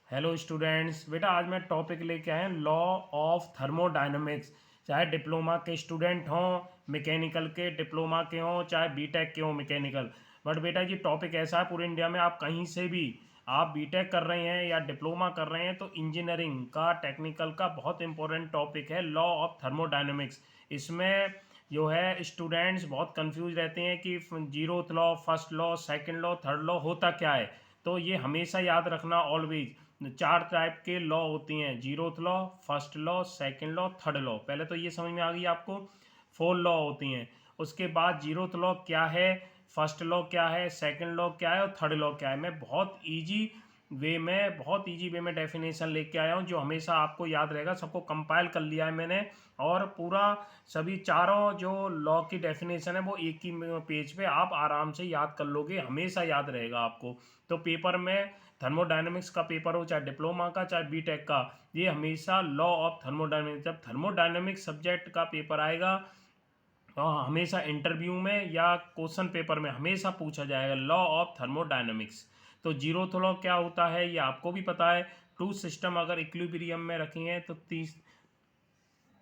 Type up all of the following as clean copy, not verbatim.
Hello students, बेटा आज मैं टॉपिक लेके आया लॉ ऑफ थर्मोडायनेमिक्स। चाहे डिप्लोमा के स्टूडेंट हों, मैकेनिकल के डिप्लोमा के हों, चाहे बीटेक के हों मैकेनिकल। बट बेटा ये टॉपिक ऐसा है पूरे इंडिया में आप कहीं से भी आप बीटेक कर रहे हैं या डिप्लोमा कर रहे हैं तो इंजीनियरिंग का टेक्निकल का बहुत इंपॉर्टेंट टॉपिक है लॉ ऑफ थर्मोडायनेमिक्स। इसमें जो है स्टूडेंट्स बहुत कंफ्यूज रहते हैं कि zeroth law, first law, second law, third law होता क्या है। तो ये हमेशा याद रखना ऑलवेज। चार टाइप के लॉ होती हैं, zeroth law, first law, second law, third law. पहले तो ये समझ में आ गई आपको। फोर लॉ होती हैं। उसके बाद जीरोथ लॉ क्या है, फर्स्ट लॉ क्या है, सेकंड लॉ क्या है और थर्ड लॉ क्या है। मैं बहुत ईजी वे में डेफिनेशन लेके आया हूँ जो हमेशा आपको याद रहेगा। सबको कंपाइल कर लिया है मैंने और पूरा सभी चारों जो लॉ की डेफिनेशन है वो एक ही पेज पे आप आराम से याद कर लोगे, हमेशा याद रहेगा आपको। तो पेपर में थर्मोडायनेमिक्स का पेपर हो, चाहे डिप्लोमा का चाहे बीटेक का, ये हमेशा लॉ ऑफ थर्मोडायनेमिक्स, जब थर्मोडायनेमिक्स सब्जेक्ट का पेपर आएगा तो हमेशा इंटरव्यू में या क्वेश्चन पेपर में हमेशा पूछा जाएगा लॉ ऑफ थर्मोडायनेमिक्स। तो जीरोथ लॉ क्या होता है ये आपको भी पता है। टू सिस्टम अगर इक्विलिब्रियम में रखी हैं तो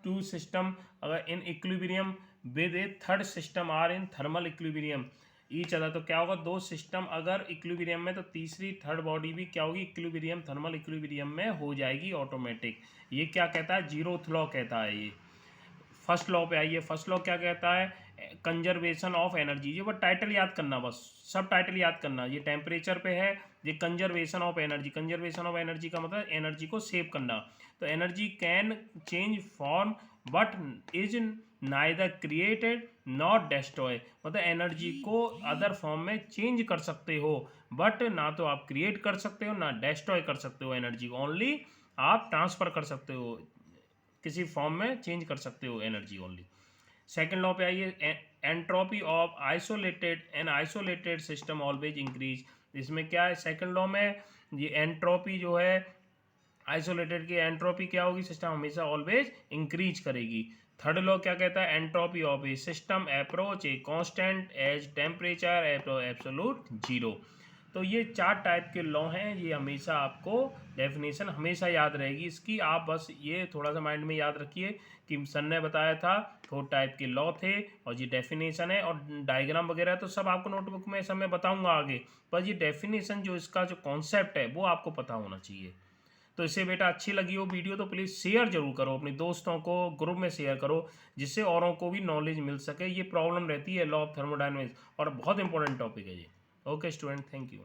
टू सिस्टम अगर in equilibrium with a third system are in thermal equilibrium each other, तो क्या होगा, दो सिस्टम अगर इक्विलिब्रियम में तो तीसरी थर्ड बॉडी भी क्या होगी, इक्विलिब्रियम, थर्मल इक्विलिब्रियम में हो जाएगी ऑटोमेटिक। ये क्या कहता है, जीरोथ लॉ कहता है ये। फर्स्ट लॉ पे आइए, फर्स्ट लॉ क्या कहता है, कंजर्वेशन ऑफ एनर्जी। ये बस टाइटल याद करना, बस सब टाइटल याद करना। ये टेम्परेचर पे है, ये conservation of energy. Conservation of energy का मतलब एनर्जी को सेव करना। तो energy can change form but is neither created not destroy. मतलब एनर्जी को अदर फॉर्म में चेंज कर सकते हो बट ना तो आप क्रिएट कर सकते हो ना डिस्ट्रॉय कर सकते हो एनर्जी को, ओनली आप ट्रांसफर कर सकते हो, किसी फॉर्म में चेंज कर सकते हो एनर्जी ओनली। सेकेंड लॉ पे आइए, entropy of isolated system always increase. इसमें क्या है, सेकेंड लॉ में ये एंट्रोपी जो है आइसोलेटेड की एंट्रोपी क्या होगी, सिस्टम हमेशा ऑलवेज इंक्रीज करेगी। थर्ड लॉ क्या कहता है, entropy of a system approach a constant as temperature absolute zero. तो ये चार टाइप के लॉ हैं, ये हमेशा आपको डेफिनेशन हमेशा याद रहेगी इसकी। आप बस ये थोड़ा सा माइंड में याद रखिए कि सर ने बताया था 4 टाइप के लॉ थे और ये डेफिनेशन है और डायग्राम वगैरह तो सब आपको नोटबुक में सब मैं बताऊंगा आगे। पर ये डेफिनेशन जो इसका जो कॉन्सेप्ट है वो आपको पता होना चाहिए। तो इससे बेटा अच्छी लगी हो वीडियो तो प्लीज़ शेयर जरूर करो, अपने दोस्तों को ग्रुप में शेयर करो जिससे औरों को भी नॉलेज मिल सके। ये प्रॉब्लम रहती है लॉ ऑफ थर्मोडायनेमिक्स और बहुत इंपॉर्टेंट टॉपिक है ये। Okay student, thank you.